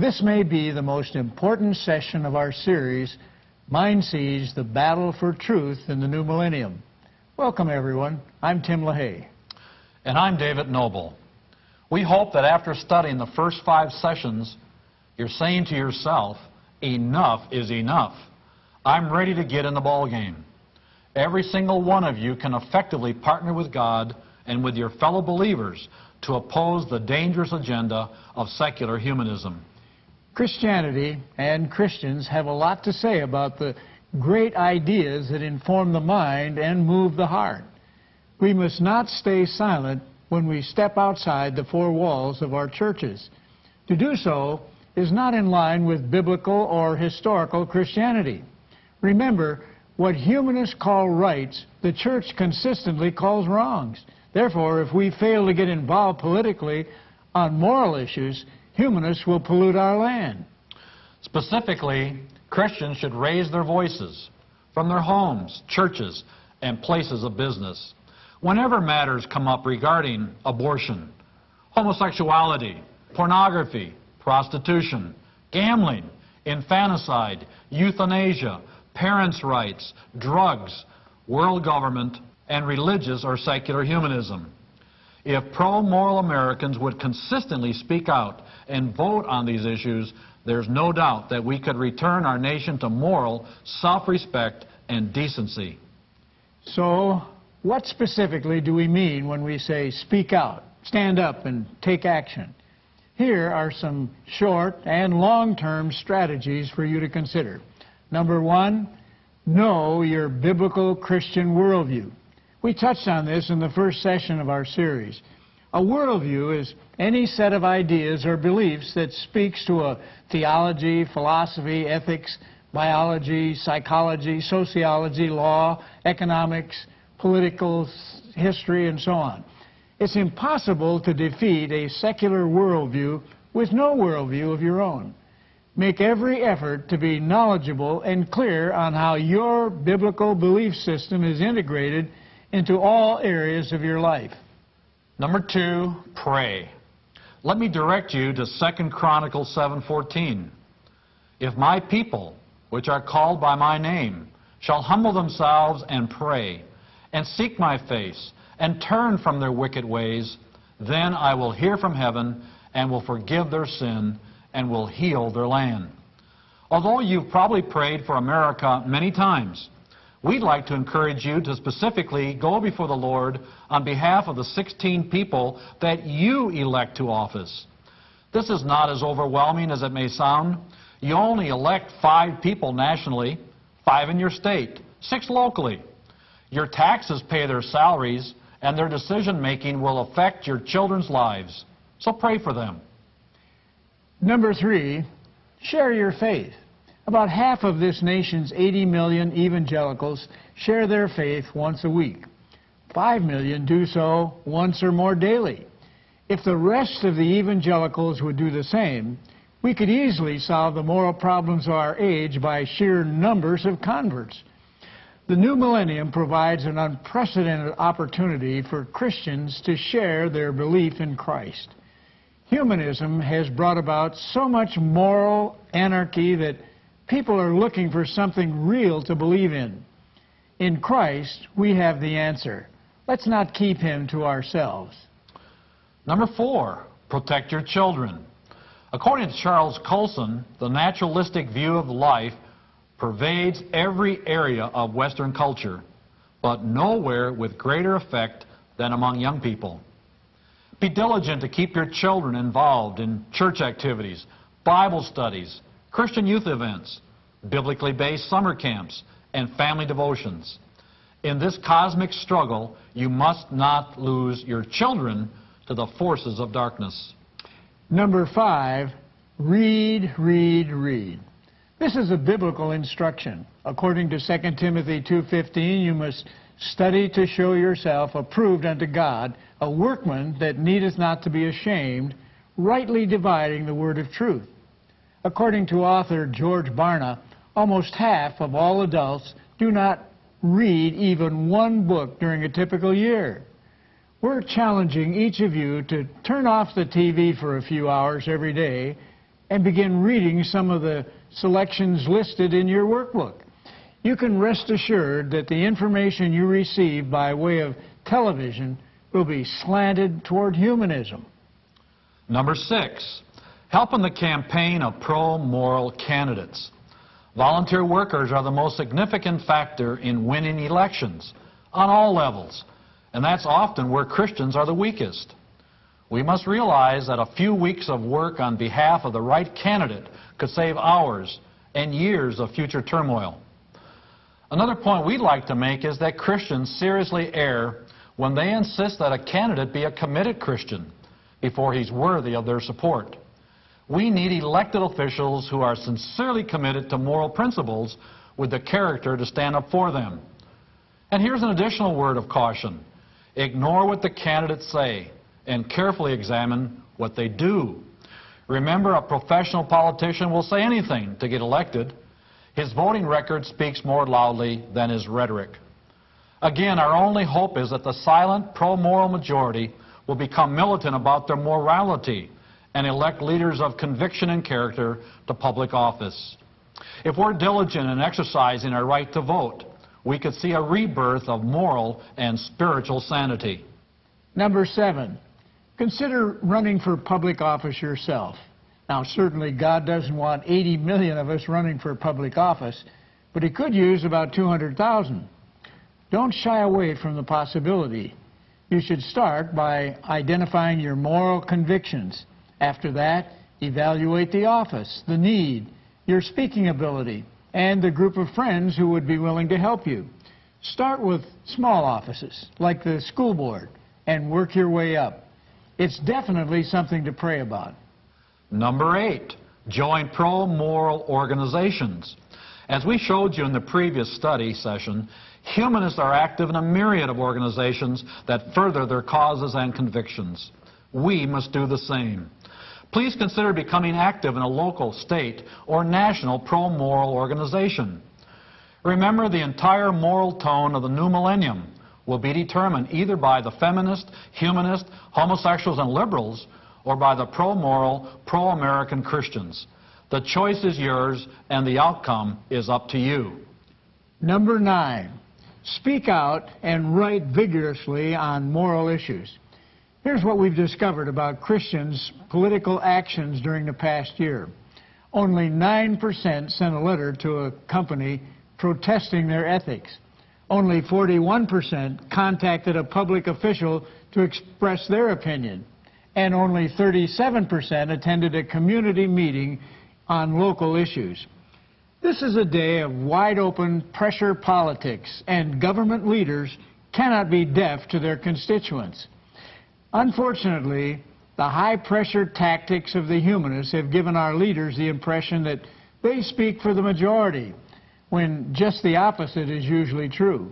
This may be the most important session of our series, Mind Siege, the Battle for Truth in the New Millennium. Welcome, everyone. I'm Tim LaHaye. And I'm David Noebel. We hope that after studying the first 5 sessions, you're saying to yourself, enough is enough. I'm ready to get in the ballgame. Every single one of you can effectively partner with God and with your fellow believers to oppose the dangerous agenda of secular humanism. Christianity and Christians have a lot to say about the great ideas that inform the mind and move the heart. We must not stay silent when we step outside the 4 walls of our churches. To do so is not in line with biblical or historical Christianity. Remember, what humanists call rights, the church consistently calls wrongs. Therefore, if we fail to get involved politically on moral issues, humanists will pollute our land. Specifically, Christians should raise their voices from their homes, churches, and places of business whenever matters come up regarding abortion, homosexuality, pornography, prostitution, gambling, infanticide, euthanasia, parents' rights, drugs, world government, and religious or secular humanism. If pro-moral Americans would consistently speak out and vote on these issues, there's no doubt that we could return our nation to moral self-respect and decency. So, what specifically do we mean when we say speak out, stand up, and take action? Here are some short and long-term strategies for you to consider. Number 1, know your biblical Christian worldview. We touched on this in the first session of our series. A worldview is any set of ideas or beliefs that speaks to a theology, philosophy, ethics, biology, psychology, sociology, law, economics, political history, and so on. It's impossible to defeat a secular worldview with no worldview of your own. Make every effort to be knowledgeable and clear on how your biblical belief system is integrated into all areas of your life. Number 2, pray. Let me direct you to 2 Chronicles 7:14. If my people, which are called by my name, shall humble themselves and pray, and seek my face, and turn from their wicked ways, then I will hear from heaven, and will forgive their sin, and will heal their land. Although you've probably prayed for America many times, we'd like to encourage you to specifically go before the Lord on behalf of the 16 people that you elect to office. This is not as overwhelming as it may sound. You only elect 5 people nationally, 5 in your state, 6 locally. Your taxes pay their salaries, and their decision-making will affect your children's lives. So pray for them. Number 3, share your faith. About half of this nation's 80 million evangelicals share their faith once a week. 5 million do so once or more daily. If the rest of the evangelicals would do the same, we could easily solve the moral problems of our age by sheer numbers of converts. The new millennium provides an unprecedented opportunity for Christians to share their belief in Christ. Humanism has brought about so much moral anarchy that people are looking for something real to believe in. In Christ, we have the answer. Let's not keep him to ourselves. Number 4, protect your children. According to Charles Colson, the naturalistic view of life pervades every area of Western culture, but nowhere with greater effect than among young people. Be diligent to keep your children involved in church activities, Bible studies, Christian youth events, biblically based summer camps, and family devotions. In this cosmic struggle, you must not lose your children to the forces of darkness. Number 5, read, read, read. This is a biblical instruction. According to 2 Timothy 2:15, you must study to show yourself approved unto God, a workman that needeth not to be ashamed, rightly dividing the word of truth. According to author George Barna, almost half of all adults do not read even one book during a typical year. We're challenging each of you to turn off the TV for a few hours every day and begin reading some of the selections listed in your workbook. You can rest assured that the information you receive by way of television will be slanted toward humanism. Number 6, help in the campaign of pro-moral candidates. Volunteer workers are the most significant factor in winning elections on all levels, and that's often where Christians are the weakest. We must realize that a few weeks of work on behalf of the right candidate could save hours and years of future turmoil. Another point we'd like to make is that Christians seriously err when they insist that a candidate be a committed Christian before he's worthy of their support. We need elected officials who are sincerely committed to moral principles with the character to stand up for them. And here's an additional word of caution. Ignore what the candidates say and carefully examine what they do. Remember, a professional politician will say anything to get elected. His voting record speaks more loudly than his rhetoric. Again, our only hope is that the silent, pro-moral majority will become militant about their morality and elect leaders of conviction and character to public office. If we're diligent in exercising our right to vote, we could see a rebirth of moral and spiritual sanity. Number 7, consider running for public office yourself. Now, certainly God doesn't want 80 million of us running for public office, but He could use about 200,000. Don't shy away from the possibility. You should start by identifying your moral convictions. After that, evaluate the office, the need, your speaking ability, and the group of friends who would be willing to help you. Start with small offices, like the school board, and work your way up. It's definitely something to pray about. Number 8, join pro-moral organizations. As we showed you in the previous study session, humanists are active in a myriad of organizations that further their causes and convictions. We must do the same. Please consider becoming active in a local, state, or national pro-moral organization. Remember, the entire moral tone of the new millennium will be determined either by the feminist, humanist, homosexuals, and liberals, or by the pro-moral, pro-American Christians. The choice is yours, and the outcome is up to you. Number 9, speak out and write vigorously on moral issues. Here's what we've discovered about Christians' political actions during the past year. Only 9% sent a letter to a company protesting their ethics. Only 41% contacted a public official to express their opinion. And only 37% attended a community meeting on local issues. This is a day of wide-open pressure politics, and government leaders cannot be deaf to their constituents. Unfortunately, the high-pressure tactics of the humanists have given our leaders the impression that they speak for the majority, when just the opposite is usually true.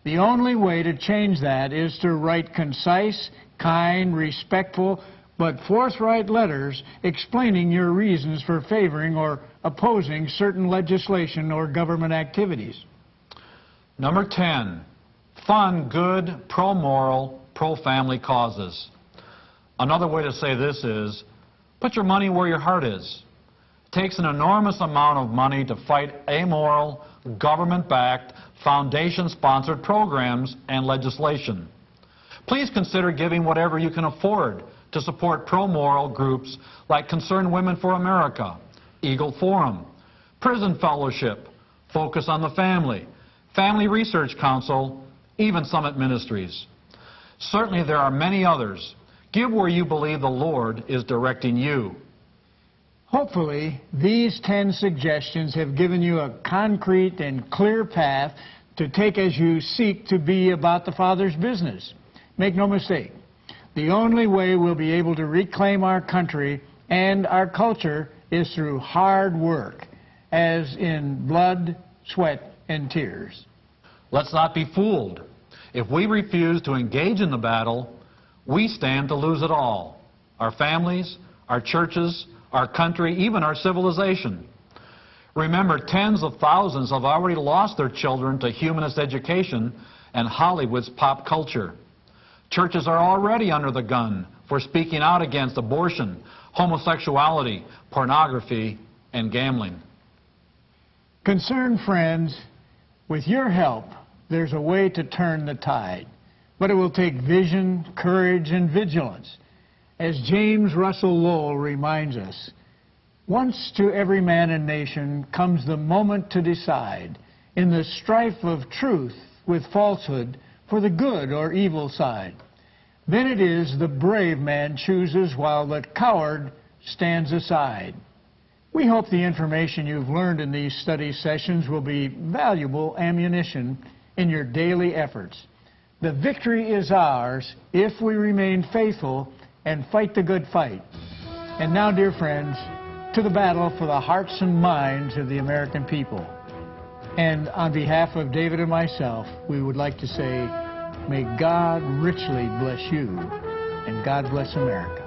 The only way to change that is to write concise, kind, respectful, but forthright letters explaining your reasons for favoring or opposing certain legislation or government activities. Number 10, fund good, pro-moral, pro-family causes. Another way to say this is, put your money where your heart is. It takes an enormous amount of money to fight amoral, government-backed, foundation-sponsored programs and legislation. Please consider giving whatever you can afford to support pro-moral groups like Concerned Women for America, Eagle Forum, Prison Fellowship, Focus on the Family, Family Research Council, even Summit Ministries. Certainly there are many others. Give where you believe the Lord is directing you. Hopefully, these 10 suggestions have given you a concrete and clear path to take as you seek to be about the Father's business. Make no mistake, the only way we'll be able to reclaim our country and our culture is through hard work, as in blood, sweat, and tears. Let's not be fooled. If we refuse to engage in the battle, we stand to lose it all. Our families, our churches, our country, even our civilization. Remember, tens of thousands have already lost their children to humanist education and Hollywood's pop culture. Churches are already under the gun for speaking out against abortion, homosexuality, pornography, and gambling. Concerned friends, with your help, there's a way to turn the tide. But it will take vision, courage, and vigilance. As James Russell Lowell reminds us, once to every man and nation comes the moment to decide, in the strife of truth with falsehood, for the good or evil side. Then it is the brave man chooses while the coward stands aside. We hope the information you've learned in these study sessions will be valuable ammunition in your daily efforts. The victory is ours if we remain faithful and fight the good fight. And now, dear friends, to the battle for the hearts and minds of the American people. And on behalf of David and myself, we would like to say, may God richly bless you, and God bless America.